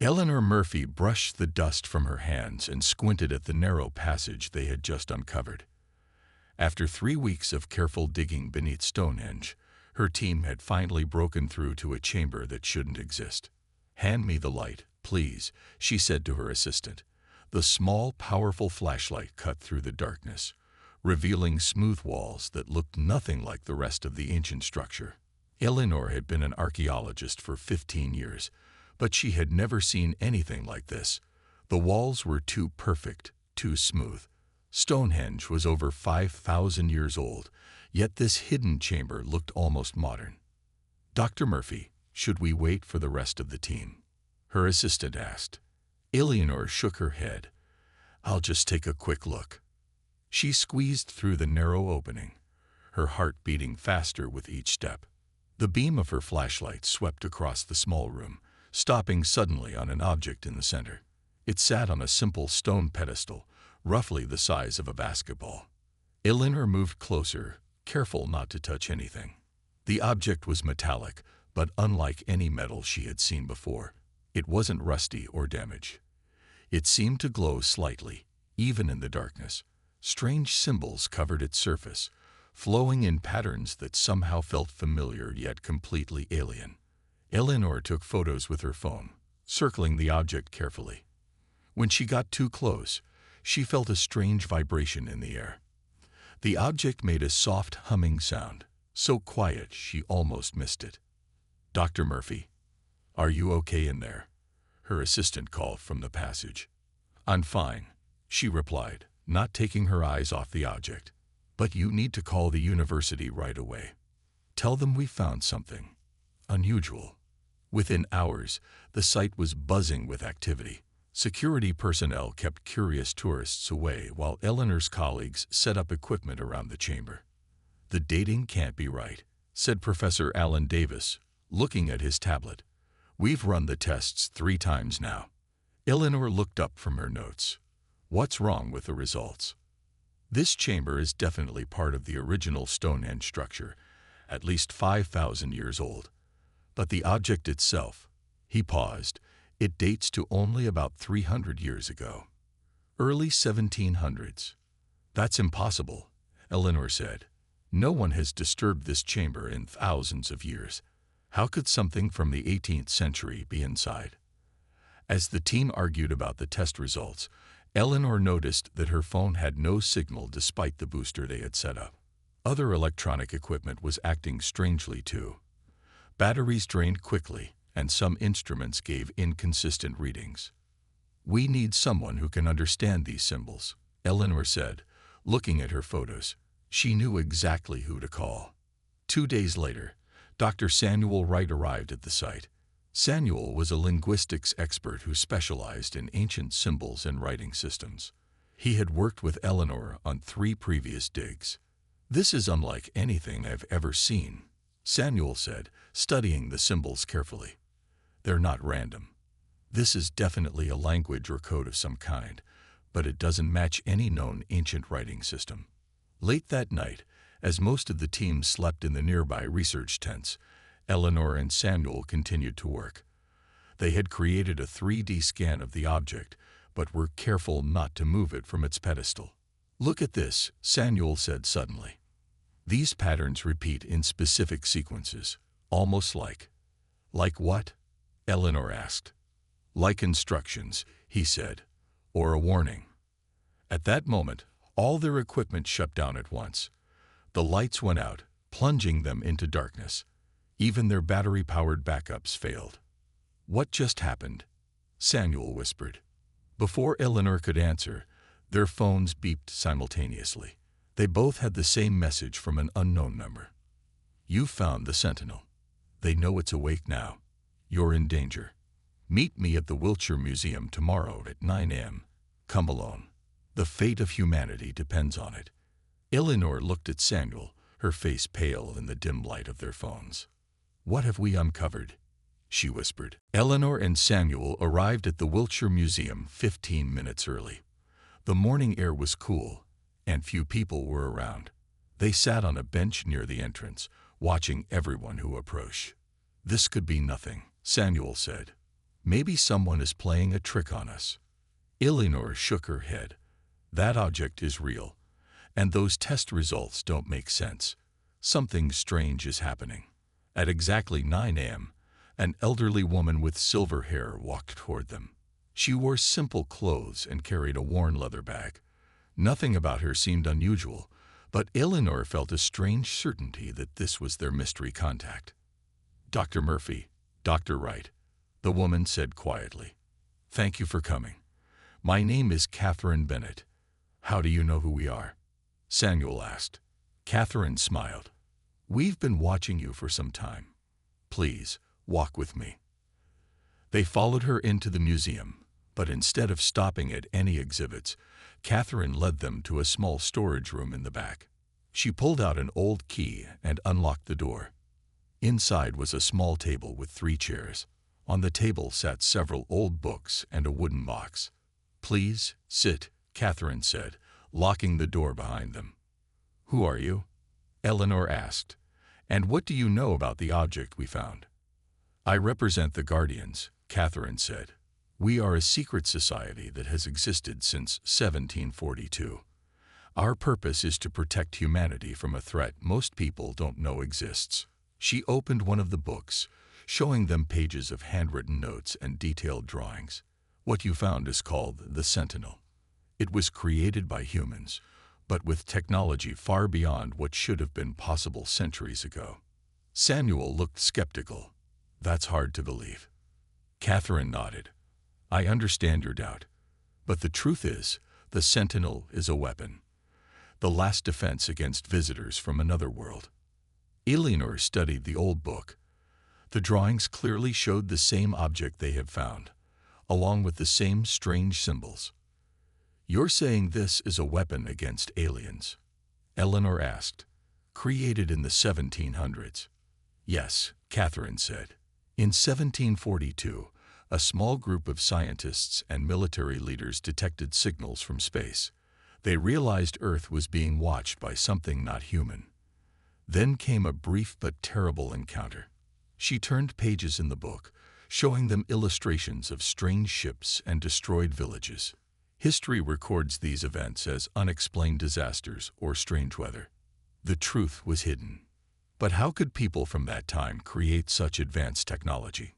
Eleanor Murphy brushed the dust from her hands and squinted at the narrow passage they had just uncovered. After 3 weeks of careful digging beneath Stonehenge, her team had finally broken through to a chamber that shouldn't exist. "Hand me the light, please," she said to her assistant. The small, powerful flashlight cut through the darkness, revealing smooth walls that looked nothing like the rest of the ancient structure. Eleanor had been an archaeologist for 15 years, but she had never seen anything like this. The walls were too perfect, too smooth. Stonehenge was over 5,000 years old, yet this hidden chamber looked almost modern. "Dr. Murphy, should we wait for the rest of the team?" her assistant asked. Eleanor shook her head. "I'll just take a quick look." She squeezed through the narrow opening, her heart beating faster with each step. The beam of her flashlight swept across the small room, stopping suddenly on an object in the center. It sat on a simple stone pedestal, roughly the size of a basketball. Eleanor moved closer, careful not to touch anything. The object was metallic, but unlike any metal she had seen before. It wasn't rusty or damaged. It seemed to glow slightly, even in the darkness. Strange symbols covered its surface, flowing in patterns that somehow felt familiar yet completely alien. Eleanor took photos with her phone, circling the object carefully. When she got too close, she felt a strange vibration in the air. The object made a soft humming sound, so quiet she almost missed it. "Dr. Murphy, are you okay in there?" her assistant called from the passage. "I'm fine," she replied, not taking her eyes off the object. "But you need to call the university right away. Tell them we found something unusual." Within hours, the site was buzzing with activity. Security personnel kept curious tourists away while Eleanor's colleagues set up equipment around the chamber. "The dating can't be right," said Professor Alan Davis, looking at his tablet. "We've run the tests 3 times now." Eleanor looked up from her notes. "What's wrong with the results?" "This chamber is definitely part of the original Stonehenge structure, at least 5,000 years old. But the object itself," he paused, "it dates to only about 300 years ago. Early 1700s. "That's impossible," Eleanor said. "No one has disturbed this chamber in thousands of years. How could something from the 18th century be inside?" As the team argued about the test results, Eleanor noticed that her phone had no signal despite the booster they had set up. Other electronic equipment was acting strangely too. Batteries drained quickly, and some instruments gave inconsistent readings. "We need someone who can understand these symbols," Eleanor said, looking at her photos. She knew exactly who to call. 2 days later, Dr. Samuel Wright arrived at the site. Samuel was a linguistics expert who specialized in ancient symbols and writing systems. He had worked with Eleanor on 3 previous digs. "This is unlike anything I've ever seen," Samuel said, studying the symbols carefully. "They're not random. This is definitely a language or code of some kind, but it doesn't match any known ancient writing system." Late that night, as most of the team slept in the nearby research tents, Eleanor and Samuel continued to work. They had created a 3D scan of the object, but were careful not to move it from its pedestal. "Look at this," Samuel said suddenly. "These patterns repeat in specific sequences, almost like—" "Like what?" Eleanor asked. "Like instructions," he said, "or a warning." At that moment, all their equipment shut down at once. The lights went out, plunging them into darkness. Even their battery-powered backups failed. "What just happened?" Samuel whispered. Before Eleanor could answer, their phones beeped simultaneously. They both had the same message from an unknown number. "You found the Sentinel. They know it's awake now. You're in danger. Meet me at the Wiltshire Museum tomorrow at 9 a.m. Come alone. The fate of humanity depends on it." Eleanor looked at Samuel, her face pale in the dim light of their phones. "What have we uncovered?" she whispered. Eleanor and Samuel arrived at the Wiltshire Museum 15 minutes early. The morning air was cool, and few people were around. They sat on a bench near the entrance, watching everyone who approached. "This could be nothing," Samuel said. Maybe someone is playing a trick on us. Eleanor shook her head. That object is real, and those test results don't make sense. Something strange is happening. At exactly 9 a.m., an elderly woman with silver hair walked toward them. She wore simple clothes and carried a worn leather bag. Nothing about her seemed unusual, but Eleanor felt a strange certainty that this was their mystery contact. "Dr. Murphy, Dr. Wright," the woman said quietly. "Thank you for coming. My name is Catherine Bennett. How do you know who we are?" Samuel asked. Catherine smiled. "We've been watching you for some time. Please, walk with me." They followed her into the museum, but instead of stopping at any exhibits, Catherine led them to a small storage room in the back. She pulled out an old key and unlocked the door. Inside was a small table with 3 chairs. On the table sat several old books and a wooden box. "Please, sit," Catherine said, locking the door behind them. "Who are you?" Eleanor asked. "And what do you know about the object we found?" "I represent the Guardians," Catherine said. "We are a secret society that has existed since 1742. Our purpose is to protect humanity from a threat most people don't know exists." She opened one of the books, showing them pages of handwritten notes and detailed drawings. "What you found is called the Sentinel. It was created by humans, but with technology far beyond what should have been possible centuries ago." Samuel looked skeptical. "That's hard to believe." Catherine nodded. "I understand your doubt, but the truth is, the Sentinel is a weapon, the last defense against visitors from another world." Eleanor studied the old book. The drawings clearly showed the same object they had found, along with the same strange symbols. "You're saying this is a weapon against aliens?" Eleanor asked. "Created in the 1700s. "Yes," Catherine said. "In 1742, a small group of scientists and military leaders detected signals from space. They realized Earth was being watched by something not human. Then came a brief but terrible encounter." She turned pages in the book, showing them illustrations of strange ships and destroyed villages. History records these events as unexplained disasters or strange weather. The truth was hidden. But how could people from that time create such advanced technology?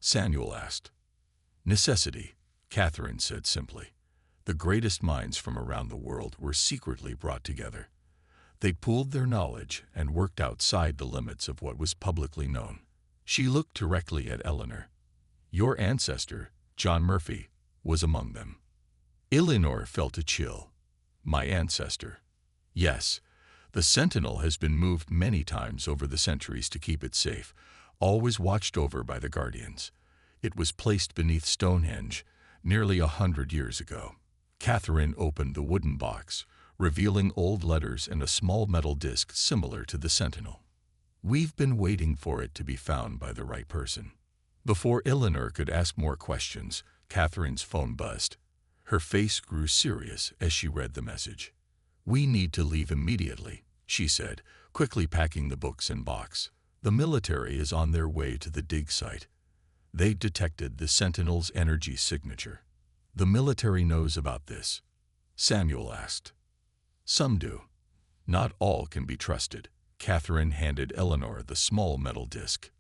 Samuel asked. "Necessity," Catherine said simply. "The greatest minds from around the world were secretly brought together. They pooled their knowledge and worked outside the limits of what was publicly known." She looked directly at Eleanor. "Your ancestor, John Murphy, was among them." Eleanor felt a chill. "My ancestor?" "Yes. The Sentinel has been moved many times over the centuries to keep it safe, always watched over by the Guardians. It was placed beneath Stonehenge nearly 100 years ago." Catherine opened the wooden box, revealing old letters and a small metal disc similar to the Sentinel. "We've been waiting for it to be found by the right person." Before Eleanor could ask more questions, Catherine's phone buzzed. Her face grew serious as she read the message. "We need to leave immediately," she said, quickly packing the books and box. "The military is on their way to the dig site. They detected the Sentinel's energy signature." "The military knows about this?" Samuel asked. "Some do. Not all can be trusted." Catherine handed Eleanor the small metal disc.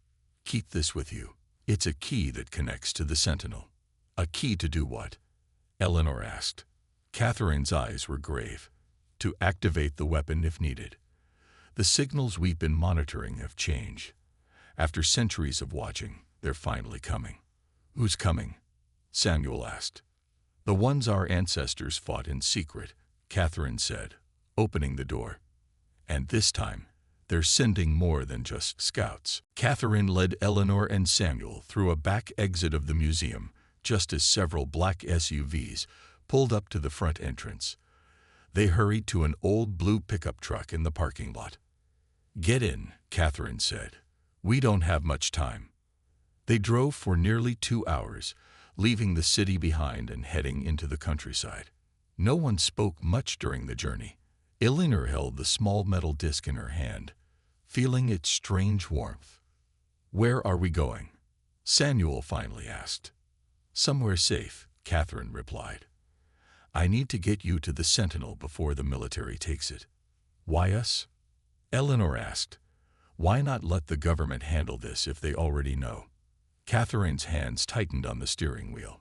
"Keep this with you. It's a key that connects to the Sentinel." "A key to do what?" Eleanor asked. Catherine's eyes were grave. "To activate the weapon if needed. The signals we've been monitoring have changed. After centuries of watching, they're finally coming." "Who's coming?" Samuel asked. "The ones our ancestors fought in secret," Catherine said, opening the door. "And this time, they're sending more than just scouts." Catherine led Eleanor and Samuel through a back exit of the museum, just as several black SUVs pulled up to the front entrance. They hurried to an old blue pickup truck in the parking lot. "Get in," Catherine said. "We don't have much time." They drove for nearly 2 hours, leaving the city behind and heading into the countryside. No one spoke much during the journey. Eleanor held the small metal disc in her hand, feeling its strange warmth. "Where are we going?" Samuel finally asked. Somewhere safe, Catherine replied. I need to get you to the Sentinel before the military takes it. Why us? Eleanor asked. Why not let the government handle this if they already know? Catherine's hands tightened on the steering wheel.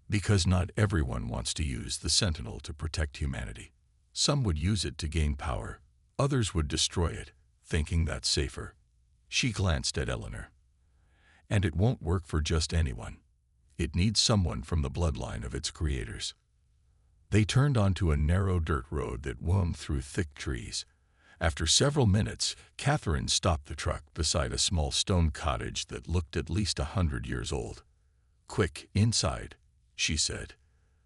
Because not everyone wants to use the Sentinel to protect humanity. Some would use it to gain power. Others would destroy it, thinking that's safer. She glanced at Eleanor. And it won't work for just anyone. It needs someone from the bloodline of its creators. They turned onto a narrow dirt road that wound through thick trees. After several minutes, Catherine stopped the truck beside a small stone cottage that looked at least 100 years old. Quick, inside, she said.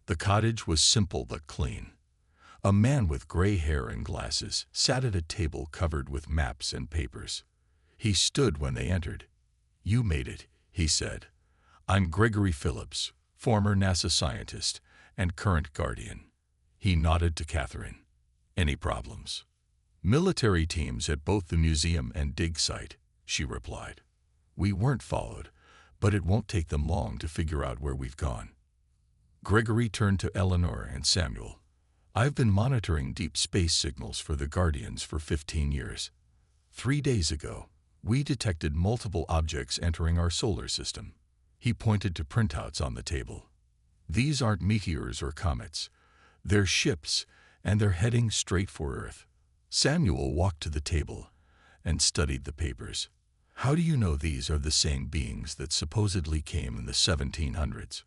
The cottage was simple but clean. A man with gray hair and glasses sat at a table covered with maps and papers. He stood when they entered. You made it, he said. I'm Gregory Phillips, former NASA scientist and current guardian. He nodded to Catherine. Any problems? Military teams at both the museum and dig site, she replied. We weren't followed, but it won't take them long to figure out where we've gone. Gregory turned to Eleanor and Samuel. I've been monitoring deep space signals for the Guardians for 15 years. 3 days ago, we detected multiple objects entering our solar system. He pointed to printouts on the table. These aren't meteors or comets. They're ships, and they're heading straight for Earth. Samuel walked to the table and studied the papers. How do you know these are the same beings that supposedly came in the 1700s?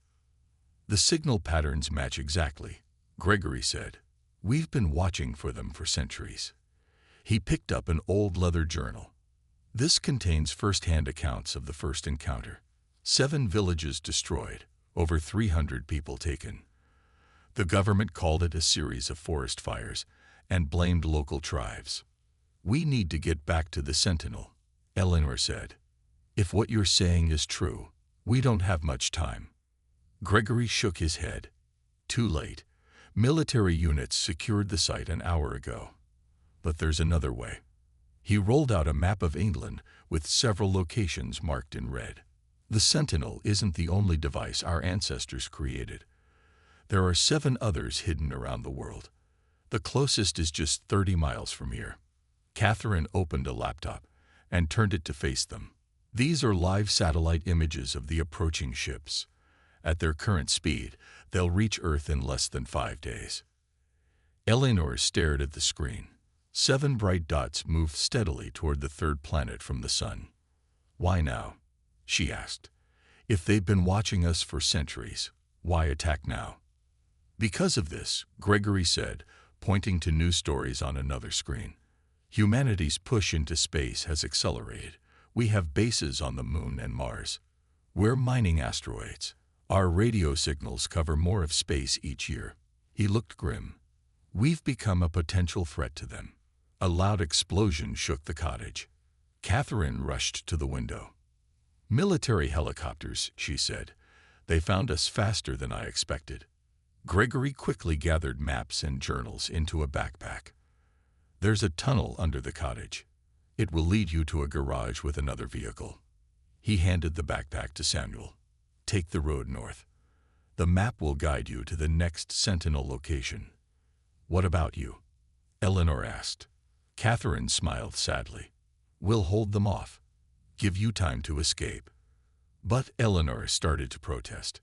The signal patterns match exactly, Gregory said. We've been watching for them for centuries. He picked up an old leather journal. This contains first-hand accounts of the first encounter. 7 villages destroyed, over 300 people taken. The government called it a series of forest fires and blamed local tribes. We need to get back to the Sentinel, Eleanor said. If what you're saying is true, we don't have much time. Gregory shook his head. Too late. Military units secured the site an hour ago. But there's another way. He rolled out a map of England with several locations marked in red. The Sentinel isn't the only device our ancestors created. There are 7 others hidden around the world. The closest is just 30 miles from here. Catherine opened a laptop and turned it to face them. These are live satellite images of the approaching ships. At their current speed, they'll reach Earth in less than 5 days. Eleanor stared at the screen. 7 bright dots moved steadily toward the 3rd planet from the sun. Why now? She asked. If they've been watching us for centuries, why attack now? Because of this, Gregory said, pointing to news stories on another screen. Humanity's push into space has accelerated. We have bases on the Moon and Mars. We're mining asteroids. Our radio signals cover more of space each year. He looked grim. We've become a potential threat to them. A loud explosion shook the cottage. Catherine rushed to the window. Military helicopters, she said. They found us faster than I expected. Gregory quickly gathered maps and journals into a backpack. There's a tunnel under the cottage. It will lead you to a garage with another vehicle. He handed the backpack to Samuel. Take the road north. The map will guide you to the next Sentinel location. What about you? Eleanor asked. Catherine smiled sadly. We'll hold them off. Give you time to escape. But Eleanor started to protest.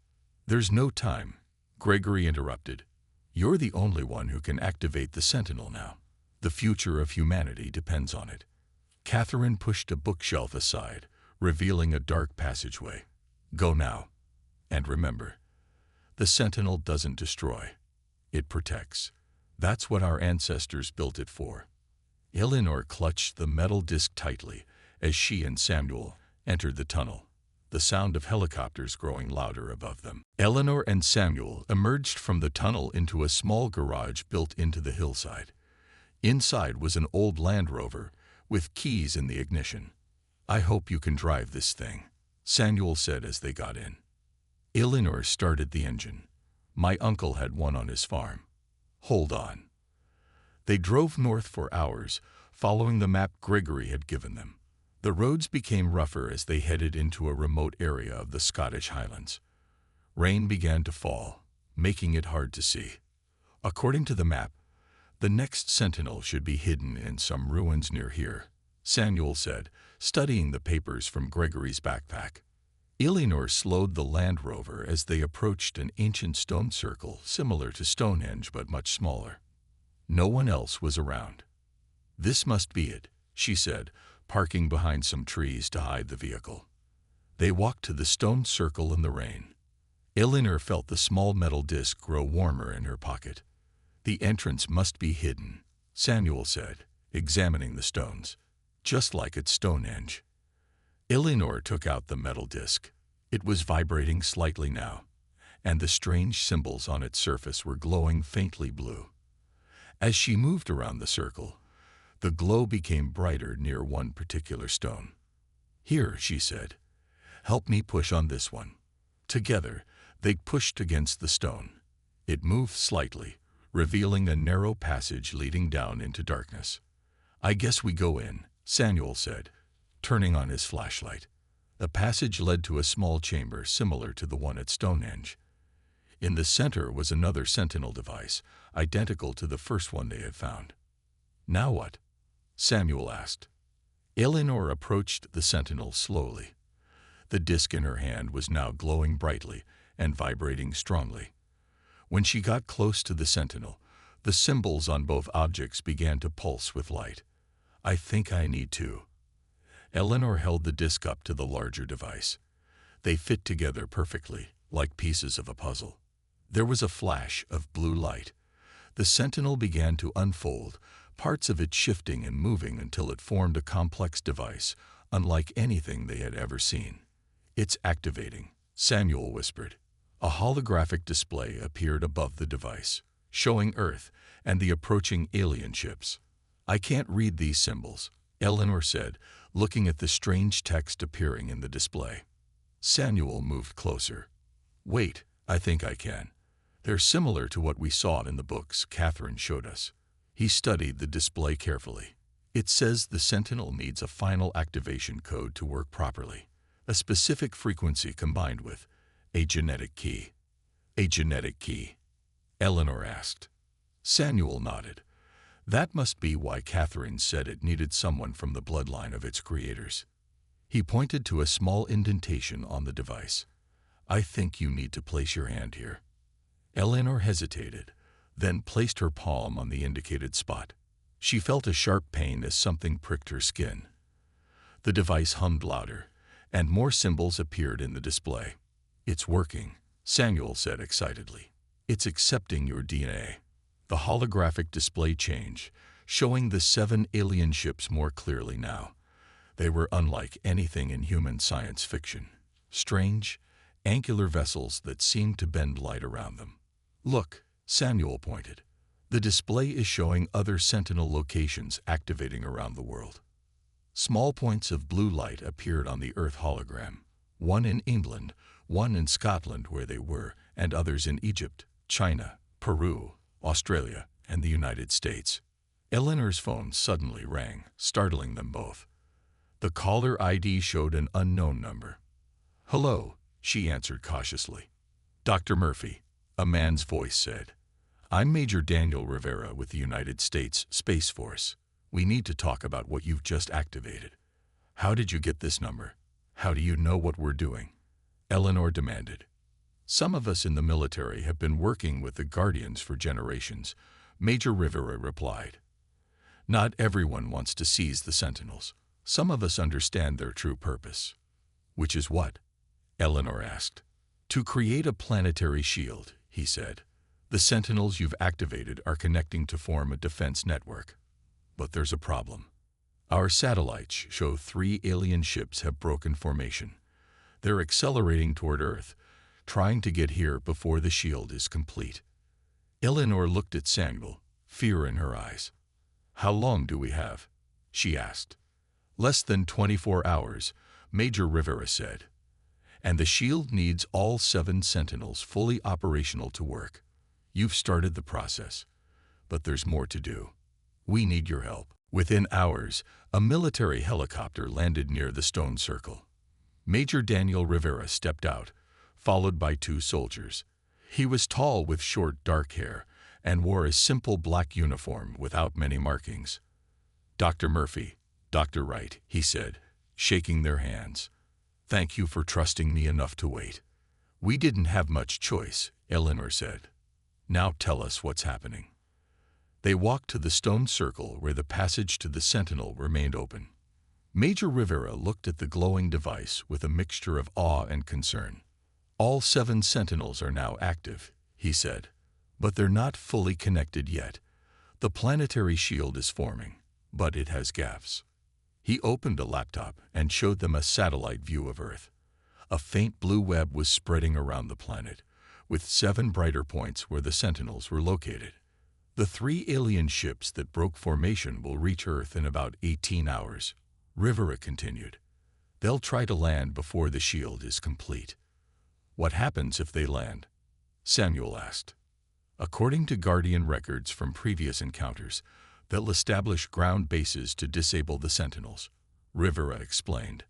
There's no time, Gregory interrupted. You're the only one who can activate the Sentinel now. The future of humanity depends on it. Catherine pushed a bookshelf aside, revealing a dark passageway. Go now. And remember, the Sentinel doesn't destroy. It protects. That's what our ancestors built it for. Eleanor clutched the metal disc tightly as she and Samuel entered the tunnel, the sound of helicopters growing louder above them. Eleanor and Samuel emerged from the tunnel into a small garage built into the hillside. Inside was an old Land Rover with keys in the ignition. I hope you can drive this thing, Samuel said as they got in. Eleanor started the engine. My uncle had one on his farm. Hold on. They drove north for hours, following the map Gregory had given them. The roads became rougher as they headed into a remote area of the Scottish Highlands. Rain began to fall, making it hard to see. According to the map, the next sentinel should be hidden in some ruins near here, Samuel said, studying the papers from Gregory's backpack. Eleanor slowed the Land Rover as they approached an ancient stone circle similar to Stonehenge but much smaller. No one else was around. "This must be it," she said, parking behind some trees to hide the vehicle. They walked to the stone circle in the rain. Eleanor felt the small metal disc grow warmer in her pocket. "The entrance must be hidden," Samuel said, examining the stones, "just like at Stonehenge." Eleanor took out the metal disc. It was vibrating slightly now, and the strange symbols on its surface were glowing faintly blue. As she moved around the circle, the glow became brighter near one particular stone. "Here," she said, "help me push on this one." Together, they pushed against the stone. It moved slightly, revealing a narrow passage leading down into darkness. "I guess we go in," Samuel said, turning on his flashlight. The passage led to a small chamber similar to the one at Stonehenge. In the center was another sentinel device, identical to the first one they had found. "Now what?" Samuel asked. Eleanor approached the sentinel slowly. The disc in her hand was now glowing brightly and vibrating strongly. When she got close to the sentinel, the symbols on both objects began to pulse with light. "I think I need to." Eleanor held the disc up to the larger device. They fit together perfectly, like pieces of a puzzle. There was a flash of blue light. The sentinel began to unfold, parts of it shifting and moving until it formed a complex device, unlike anything they had ever seen. "It's activating," Samuel whispered. A holographic display appeared above the device, showing Earth and the approaching alien ships. "I can't read these symbols," Eleanor said, looking at the strange text appearing in the display. Samuel moved closer. "Wait, I think I can. They're similar to what we saw in the books Catherine showed us." He studied the display carefully. "It says the Sentinel needs a final activation code to work properly, a specific frequency combined with a genetic key." "A genetic key?" Eleanor asked. Samuel nodded. "That must be why Catherine said it needed someone from the bloodline of its creators." He pointed to a small indentation on the device. "I think you need to place your hand here." Eleanor hesitated, then placed her palm on the indicated spot. She felt a sharp pain as something pricked her skin. The device hummed louder, and more symbols appeared in the display. "It's working," Samuel said excitedly. "It's accepting your DNA." The holographic display changed, showing the 7 alien ships more clearly now. They were unlike anything in human science fiction. Strange, angular vessels that seemed to bend light around them. "Look," Samuel pointed. "The display is showing other Sentinel locations activating around the world." Small points of blue light appeared on the Earth hologram, one in England, one in Scotland where they were, and others in Egypt, China, Peru, Australia, and the United States. Eleanor's phone suddenly rang, startling them both. The caller ID showed an unknown number. "Hello," she answered cautiously. "Dr. Murphy," a man's voice said. "I'm Major Daniel Rivera with the United States Space Force. We need to talk about what you've just activated." "How did you get this number? How do you know what we're doing?" Eleanor demanded. "Some of us in the military have been working with the Guardians for generations," Major Rivera replied. "Not everyone wants to seize the Sentinels. Some of us understand their true purpose." "Which is what?" Eleanor asked. "To create a planetary shield," he said. "The Sentinels you've activated are connecting to form a defense network. But there's a problem. Our satellites show 3 alien ships have broken formation. They're accelerating toward Earth, trying to get here before the shield is complete." Eleanor looked at Samuel, fear in her eyes. "How long do we have?" she asked. "Less than 24 hours, Major Rivera said. And the shield needs all 7 Sentinels fully operational to work. You've started the process, but there's more to do. We need your help." Within hours, a military helicopter landed near the stone circle. Major Daniel Rivera stepped out, followed by two soldiers. He was tall with short dark hair and wore a simple black uniform without many markings. "Dr. Murphy, Dr. Wright," he said, shaking their hands. "Thank you for trusting me enough to wait." "We didn't have much choice," Eleanor said. "Now tell us what's happening." They walked to the stone circle where the passage to the Sentinel remained open. Major Rivera looked at the glowing device with a mixture of awe and concern. "All 7 Sentinels are now active," he said, "but they're not fully connected yet. The planetary shield is forming, but it has gaps." He opened a laptop and showed them a satellite view of Earth. A faint blue web was spreading around the planet, with 7 brighter points where the Sentinels were located. "The 3 alien ships that broke formation will reach Earth in about 18 hours, Rivera continued. "They'll try to land before the shield is complete." "What happens if they land?" Samuel asked. "According to Guardian records from previous encounters, they'll establish ground bases to disable the Sentinels," Rivera explained.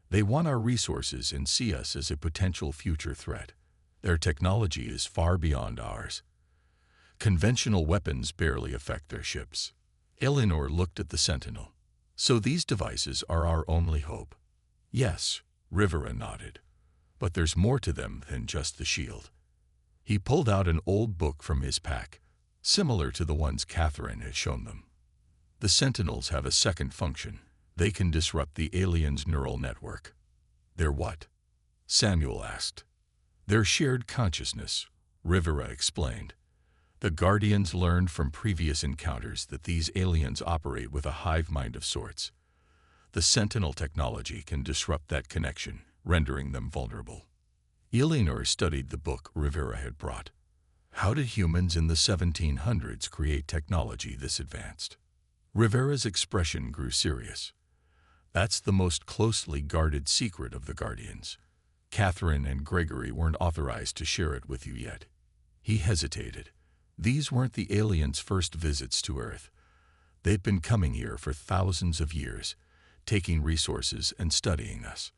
"They want our resources and see us as a potential future threat. Their technology is far beyond ours. Conventional weapons barely affect their ships." Eleanor looked at the Sentinel. "So these devices are our only hope?" "Yes," Rivera nodded. "But there's more to them than just the shield." He pulled out an old book from his pack, similar to the ones Catherine had shown them. "The Sentinels have a second function. They can disrupt the aliens' neural network." "Their what?" Samuel asked. "Their shared consciousness," Rivera explained. "The Guardians learned from previous encounters that these aliens operate with a hive mind of sorts. The Sentinel technology can disrupt that connection, rendering them vulnerable." Eleanor studied the book Rivera had brought. How did humans in the 1700s create technology this advanced? Rivera's expression grew serious. "That's the most closely guarded secret of the Guardians. Catherine and Gregory weren't authorized to share it with you yet." He hesitated. "These weren't the aliens' first visits to Earth. They've been coming here for thousands of years, taking resources and studying us."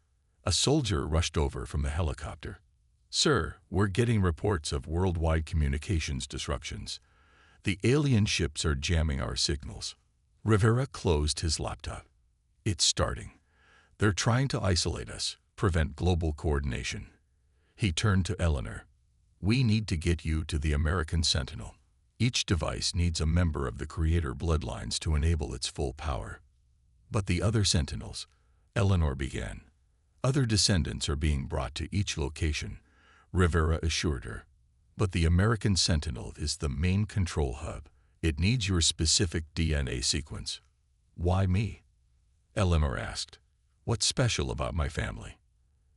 A soldier rushed over from the helicopter. "Sir, we're getting reports of worldwide communications disruptions. The alien ships are jamming our signals." Rivera closed his laptop. "It's starting. They're trying to isolate us, prevent global coordination." He turned to Eleanor. "We need to get you to the American Sentinel. Each device needs a member of the Creator bloodlines to enable its full power." "But the other Sentinels," Eleanor began. "Other descendants are being brought to each location," Rivera assured her. "But the American Sentinel is the main control hub. It needs your specific DNA sequence." "Why me?" Eleanor asked. "What's special about my family?"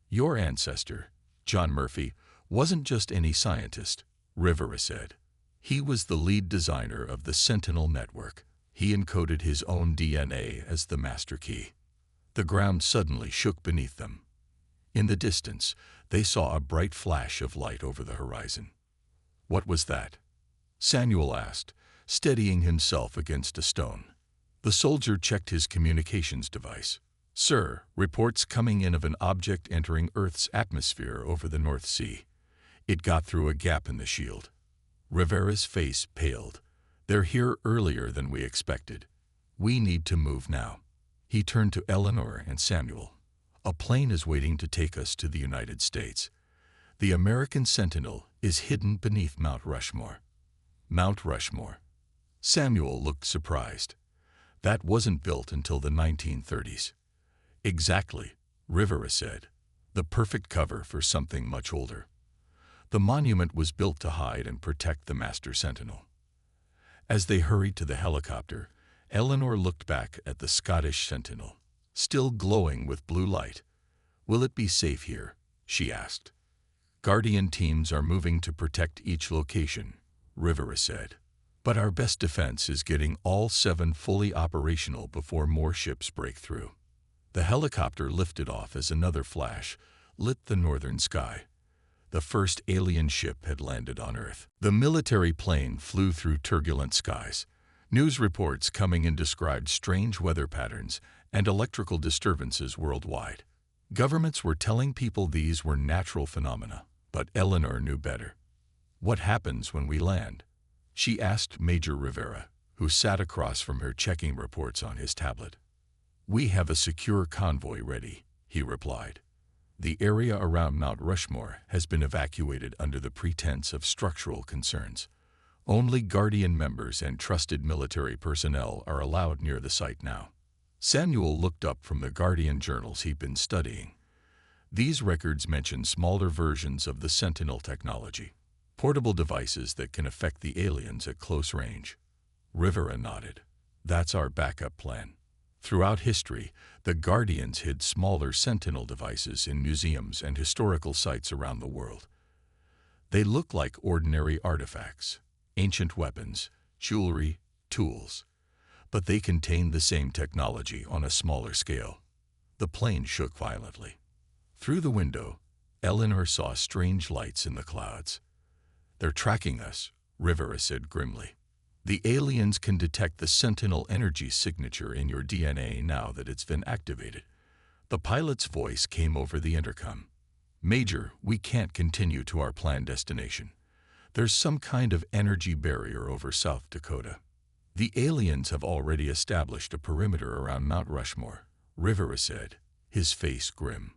"Your ancestor, John Murphy, wasn't just any scientist," Rivera said. "He was the lead designer of the Sentinel network. He encoded his own DNA as the master key." The ground suddenly shook beneath them. In the distance, they saw a bright flash of light over the horizon. "What was that?" Samuel asked, steadying himself against a stone. The soldier checked his communications device. "Sir, reports coming in of an object entering Earth's atmosphere over the North Sea. It got through a gap in the shield." Rivera's face paled. "They're here earlier than we expected. We need to move now." He turned to Eleanor and Samuel. "A plane is waiting to take us to the United States. The American Sentinel is hidden beneath Mount Rushmore." "Mount Rushmore?" Samuel looked surprised. "That wasn't built until the 1930s. "Exactly," Rivera said. "The perfect cover for something much older. The monument was built to hide and protect the Master Sentinel." As they hurried to the helicopter, Eleanor looked back at the Scottish Sentinel, still glowing with blue light. "Will it be safe here?" she asked. "Guardian teams are moving to protect each location," Rivera said. "But our best defense is getting all 7 fully operational before more ships break through." The helicopter lifted off as another flash lit the northern sky. The first alien ship had landed on Earth. The military plane flew through turbulent skies. News reports coming in described strange weather patterns and electrical disturbances worldwide. Governments were telling people these were natural phenomena, but Eleanor knew better. What happens when we land? She asked Major Rivera, who sat across from her checking reports on his tablet. We have a secure convoy ready, he replied. The area around Mount Rushmore has been evacuated under the pretense of structural concerns. Only Guardian members and trusted military personnel are allowed near the site now. Samuel looked up from the Guardian journals he'd been studying. These records mention smaller versions of the Sentinel technology, portable devices that can affect the aliens at close range. Rivera nodded. That's our backup plan. Throughout history, the Guardians hid smaller Sentinel devices in museums and historical sites around the world. They look like ordinary artifacts, ancient weapons, jewelry, tools, but they contain the same technology on a smaller scale. The plane shook violently. Through the window, Eleanor saw strange lights in the clouds. They're tracking us, Rivera said grimly. The aliens can detect the Sentinel energy signature in your DNA now that it's been activated. The pilot's voice came over the intercom. Major, we can't continue to our planned destination. There's some kind of energy barrier over South Dakota. The aliens have already established a perimeter around Mount Rushmore, Rivera said, his face grim.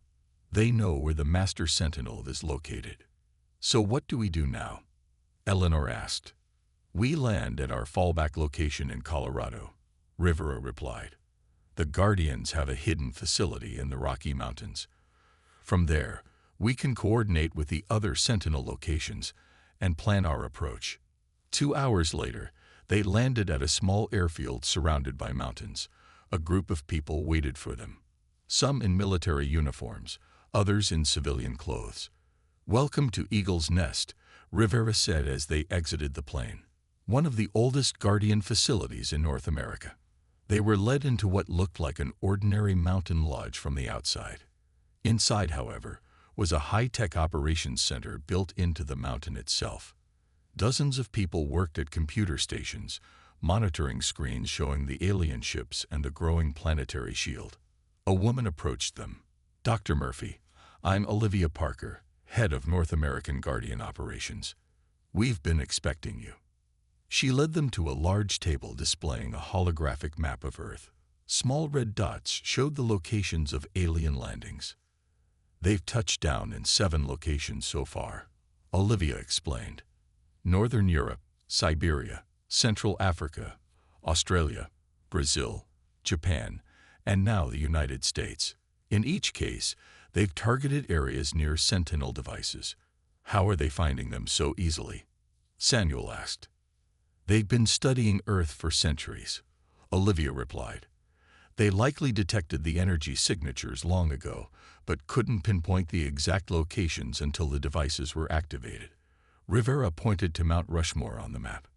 They know where the Master Sentinel is located. So what do we do now? Eleanor asked. We land at our fallback location in Colorado, Rivera replied. The Guardians have a hidden facility in the Rocky Mountains. From there, we can coordinate with the other Sentinel locations and plan our approach. 2 hours later, they landed at a small airfield surrounded by mountains. A group of people waited for them, some in military uniforms, others in civilian clothes. Welcome to Eagle's Nest, Rivera said as they exited the plane, one of the oldest Guardian facilities in North America. They were led into what looked like an ordinary mountain lodge from the outside. Inside, however, was a high-tech operations center built into the mountain itself. Dozens of people worked at computer stations, monitoring screens showing the alien ships and the growing planetary shield. A woman approached them. Dr. Murphy, I'm Olivia Parker, head of North American Guardian Operations. We've been expecting you. She led them to a large table displaying a holographic map of Earth. Small red dots showed the locations of alien landings. They've touched down in 7 locations so far, Olivia explained. Northern Europe, Siberia, Central Africa, Australia, Brazil, Japan, and now the United States. In each case, they've targeted areas near Sentinel devices. How are they finding them so easily? Samuel asked. They've been studying Earth for centuries, Olivia replied. They likely detected the energy signatures long ago, but couldn't pinpoint the exact locations until the devices were activated. Rivera pointed to Mount Rushmore on the map.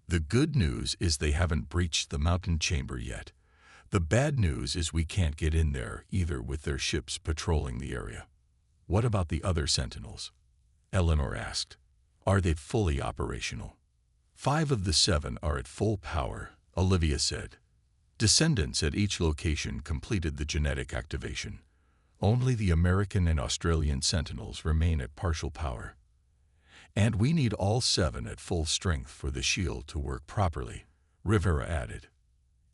The good news is they haven't breached the mountain chamber yet. The bad news is we can't get in there either with their ships patrolling the area. What about the other Sentinels? Eleanor asked. Are they fully operational? 5 of the 7 are at full power, Olivia said. Descendants at each location completed the genetic activation. Only the American and Australian Sentinels remain at partial power. And we need all 7 at full strength for the shield to work properly, Rivera added.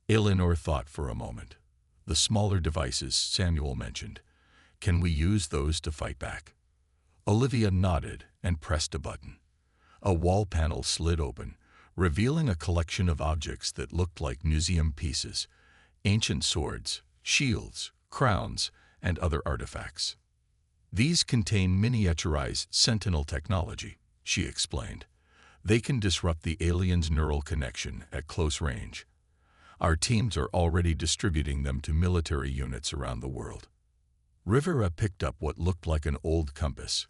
Eleanor thought for a moment. The smaller devices Samuel mentioned. Can we use those to fight back? Olivia nodded and pressed a button. A wall panel slid open, revealing a collection of objects that looked like museum pieces, ancient swords, shields, crowns, and other artifacts. These contain miniaturized Sentinel technology, she explained. They can disrupt the aliens' neural connection at close range. Our teams are already distributing them to military units around the world. Rivera picked up what looked like an old compass.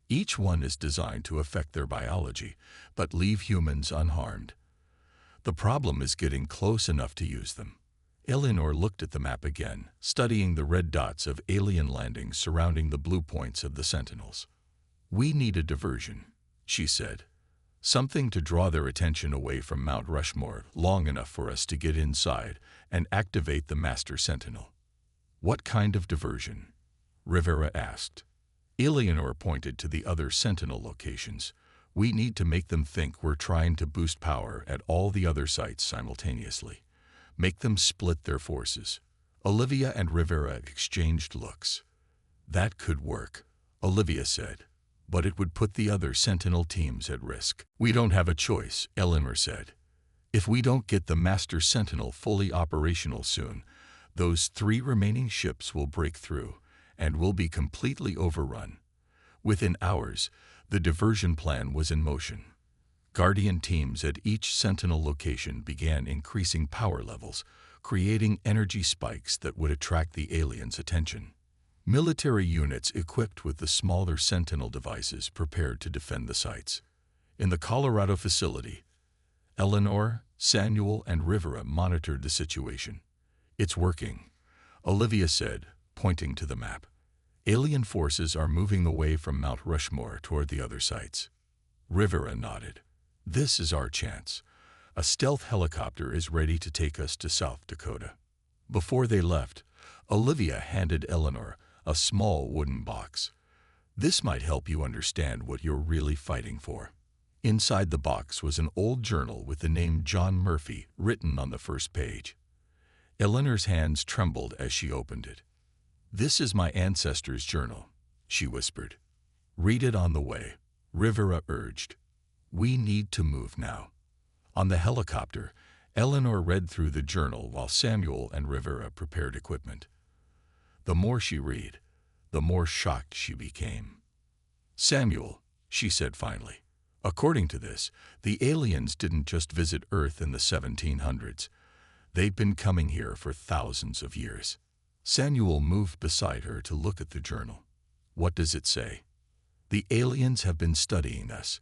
Each one is designed to affect their biology, but leave humans unharmed. The problem is getting close enough to use them. Eleanor looked at the map again, studying the red dots of alien landings surrounding the blue points of the Sentinels. We need a diversion, she said. Something to draw their attention away from Mount Rushmore long enough for us to get inside and activate the Master Sentinel. What kind of diversion? Rivera asked. Eleanor pointed to the other Sentinel locations. We need to make them think we're trying to boost power at all the other sites simultaneously. Make them split their forces. Olivia and Rivera exchanged looks. That could work, Olivia said, but it would put the other Sentinel teams at risk. We don't have a choice, Eleanor said. If we don't get the Master Sentinel fully operational soon, those 3 remaining ships will break through and will be completely overrun. Within hours, the diversion plan was in motion. Guardian teams at each Sentinel location began increasing power levels, creating energy spikes that would attract the aliens' attention. Military units equipped with the smaller Sentinel devices prepared to defend the sites. In the Colorado facility, Eleanor, Samuel, and Rivera monitored the situation. It's working, Olivia said, pointing to the map. Alien forces are moving away from Mount Rushmore toward the other sites. Rivera nodded. This is our chance. A stealth helicopter is ready to take us to South Dakota. Before they left, Olivia handed Eleanor a small wooden box. This might help you understand what you're really fighting for. Inside the box was an old journal with the name John Murphy written on the first page. Eleanor's hands trembled as she opened it. This is my ancestors' journal, she whispered. Read it on the way, Rivera urged. We need to move now. On the helicopter, Eleanor read through the journal while Samuel and Rivera prepared equipment. The more she read, the more shocked she became. Samuel, she said finally, according to this, the aliens didn't just visit Earth in the 1700s. They've been coming here for thousands of years. Samuel moved beside her to look at the journal. What does it say? The aliens have been studying us,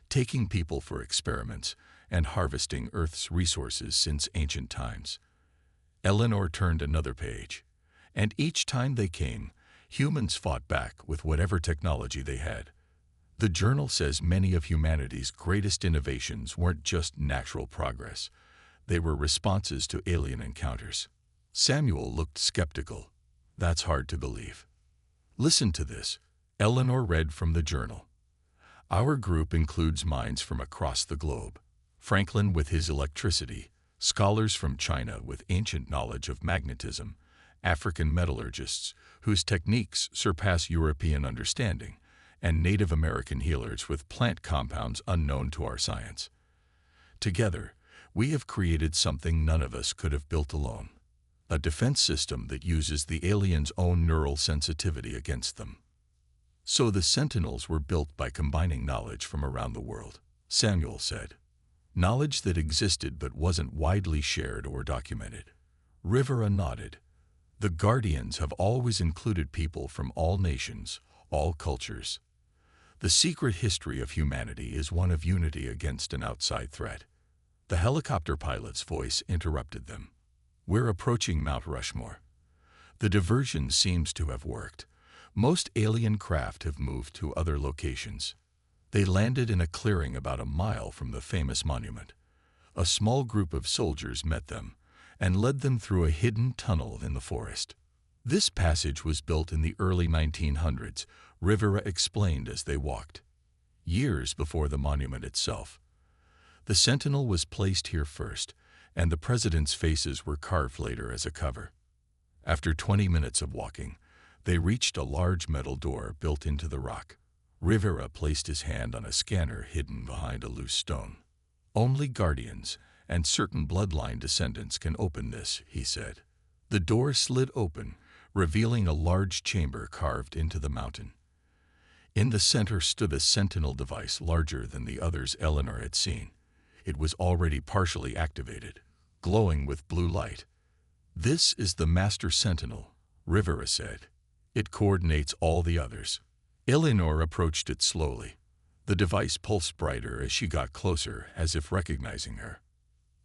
taking people for experiments, and harvesting Earth's resources since ancient times. Eleanor turned another page, and each time they came, humans fought back with whatever technology they had. The journal says many of humanity's greatest innovations weren't just natural progress. They were responses to alien encounters. Samuel looked skeptical. That's hard to believe. Listen to this, Eleanor read from the journal. Our group includes minds from across the globe. Franklin with his electricity, scholars from China with ancient knowledge of magnetism, African metallurgists whose techniques surpass European understanding, and Native American healers with plant compounds unknown to our science. Together, we have created something none of us could have built alone. A defense system that uses the aliens' own neural sensitivity against them. So the Sentinels were built by combining knowledge from around the world, Samuel said. Knowledge that existed but wasn't widely shared or documented. Rivera nodded. The Guardians have always included people from all nations, all cultures. The secret history of humanity is one of unity against an outside threat. The helicopter pilot's voice interrupted them. We're approaching Mount Rushmore. The diversion seems to have worked. Most alien craft have moved to other locations. They landed in a clearing about a mile from the famous monument. A small group of soldiers met them and led them through a hidden tunnel in the forest. This passage was built in the early 1900s, Rivera explained as they walked. Years before the monument itself. The Sentinel was placed here first, and the president's faces were carved later as a cover. After 20 minutes of walking, they reached a large metal door built into the rock. Rivera placed his hand on a scanner hidden behind a loose stone. Only Guardians and certain bloodline descendants can open this, he said. The door slid open, revealing a large chamber carved into the mountain. In the center stood a Sentinel device larger than the others Eleanor had seen. It was already partially activated, glowing with blue light. This is the Master Sentinel, Rivera said. It coordinates all the others. Eleanor approached it slowly. The device pulsed brighter as she got closer, as if recognizing her.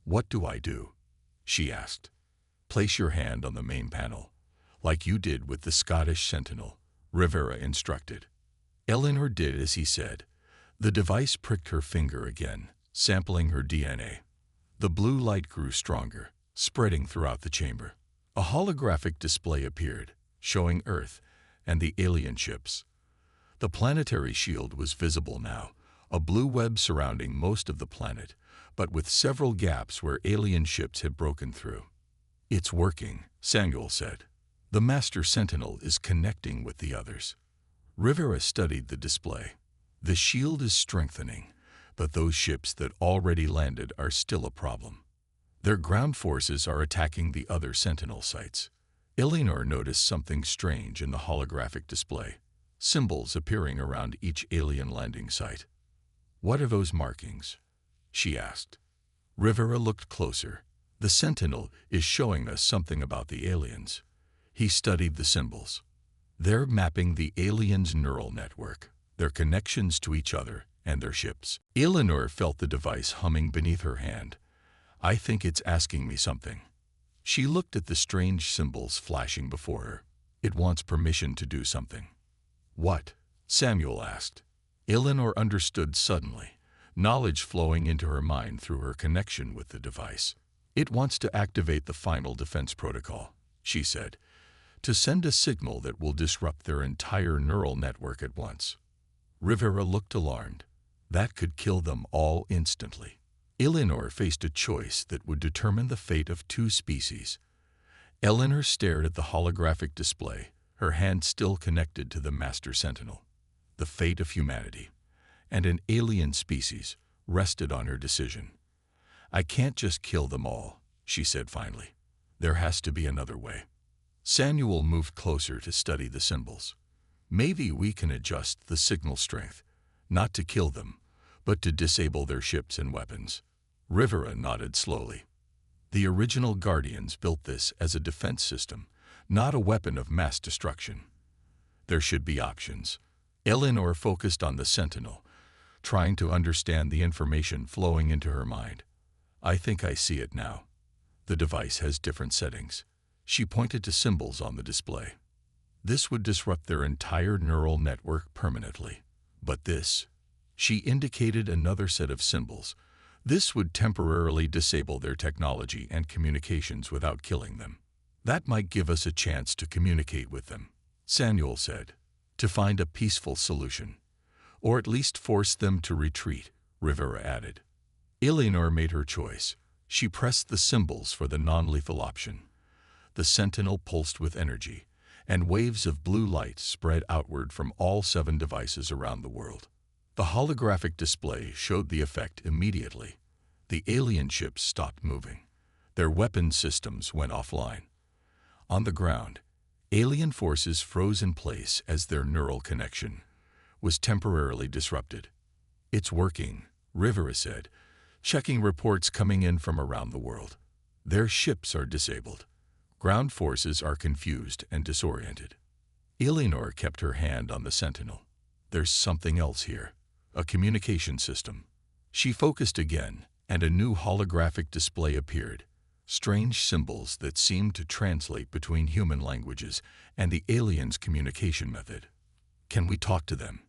What do I do? She asked. Place your hand on the main panel, like you did with the Scottish Sentinel, Rivera instructed. Eleanor did as he said. The device pricked her finger again, sampling her DNA. The blue light grew stronger, spreading throughout the chamber. A holographic display appeared, showing Earth, and the alien ships. The planetary shield was visible now, a blue web surrounding most of the planet, but with several gaps where alien ships had broken through. "It's working," Samuel said. "The Master Sentinel is connecting with the others." Rivera studied the display. "The shield is strengthening, but those ships that already landed are still a problem. Their ground forces are attacking the other Sentinel sites." Eleanor noticed something strange in the holographic display, symbols appearing around each alien landing site. "What are those markings?" she asked. Rivera looked closer. "The Sentinel is showing us something about the aliens." He studied the symbols. "They're mapping the aliens' neural network, their connections to each other, and their ships." Eleanor felt the device humming beneath her hand. "I think it's asking me something." She looked at the strange symbols flashing before her. "It wants permission to do something." "What?" Samuel asked. Eleanor understood suddenly, knowledge flowing into her mind through her connection with the device. "It wants to activate the final defense protocol," she said, "to send a signal that will disrupt their entire neural network at once." Rivera looked alarmed. That could kill them all instantly. Eleanor faced a choice that would determine the fate of two species. Eleanor stared at the holographic display, her hand still connected to the Master Sentinel. The fate of humanity, and an alien species, rested on her decision. "I can't just kill them all," she said finally. "There has to be another way." Samuel moved closer to study the symbols. "Maybe we can adjust the signal strength, not to kill them, but to disable their ships and weapons." Rivera nodded slowly. "The original Guardians built this as a defense system, not a weapon of mass destruction. There should be options." Eleanor focused on the Sentinel, trying to understand the information flowing into her mind. "I think I see it now. The device has different settings." She pointed to symbols on the display. "This would disrupt their entire neural network permanently. But this," she indicated another set of symbols, "this would temporarily disable their technology and communications without killing them. That might give us a chance to communicate with them," Samuel said, "to find a peaceful solution. Or at least force them to retreat," Rivera added. Eleanor made her choice. She pressed the symbols for the non-lethal option. The Sentinel pulsed with energy, and waves of blue light spread outward from all 7 devices around the world. The holographic display showed the effect immediately. The alien ships stopped moving. Their weapon systems went offline. On the ground, alien forces froze in place as their neural connection was temporarily disrupted. "It's working," Rivera said, checking reports coming in from around the world. "Their ships are disabled. Ground forces are confused and disoriented." Eleanor kept her hand on the Sentinel. "There's something else here, a communication system." She focused again, and a new holographic display appeared, strange symbols that seemed to translate between human languages and the aliens' communication method. "Can we talk to them?"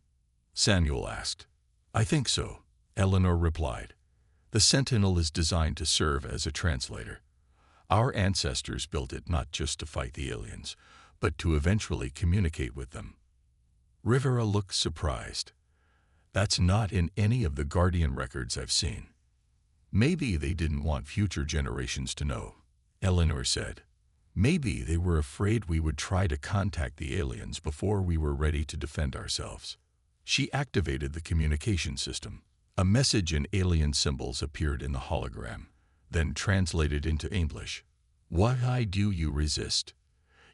Samuel asked. "I think so," Eleanor replied. "The Sentinel is designed to serve as a translator. Our ancestors built it not just to fight the aliens, but to eventually communicate with them." Rivera looked surprised. "That's not in any of the Guardian records I've seen." "Maybe they didn't want future generations to know," Eleanor said. "Maybe they were afraid we would try to contact the aliens before we were ready to defend ourselves." She activated the communication system. A message in alien symbols appeared in the hologram, then translated into English. "Why do you resist?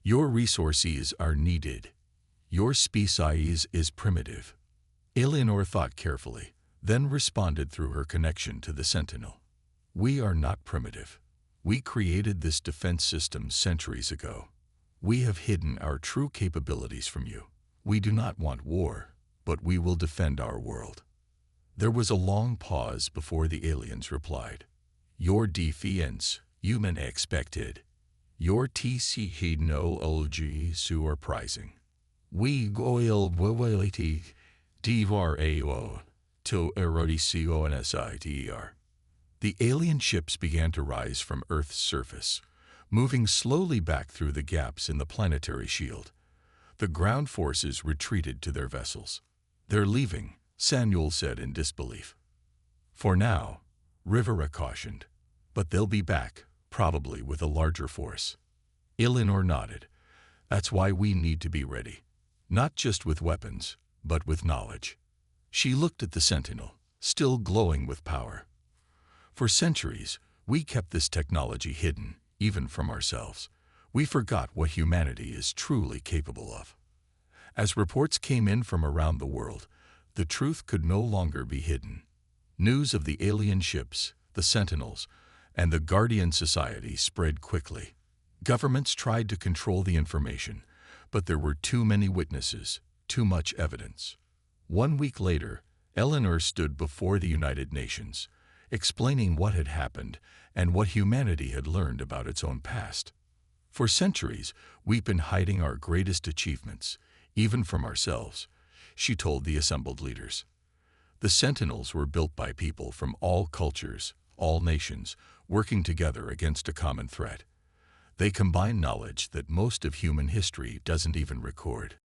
Your resources are needed. Your species is primitive." Eleanor thought carefully, then responded through her connection to the Sentinel. "We are not primitive. We created this defense system centuries ago. We have hidden our true capabilities from you. We do not want war, but we will defend our world." There was a long pause before the aliens replied. "Your defense, human expected. Your TC no OG surprising. We goil wawaliti DVRAO to erodiconsiter." The alien ships began to rise from Earth's surface, moving slowly back through the gaps in the planetary shield. The ground forces retreated to their vessels. "They're leaving," Samuel said in disbelief. "For now," Rivera cautioned. "But they'll be back, probably with a larger force." Eleanor nodded. "That's why we need to be ready. Not just with weapons, but with knowledge." She looked at the Sentinel, still glowing with power. "For centuries, we kept this technology hidden, even from ourselves. We forgot what humanity is truly capable of." As reports came in from around the world, the truth could no longer be hidden. News of the alien ships, the Sentinels, and the Guardian Society spread quickly. Governments tried to control the information, but there were too many witnesses, too much evidence. 1 week later, Eleanor stood before the United Nations, explaining what had happened and what humanity had learned about its own past. "For centuries, we've been hiding our greatest achievements, even from ourselves," she told the assembled leaders. The Sentinels were built by people from all cultures, all nations, working together against a common threat. They combine knowledge that most of human history doesn't even record.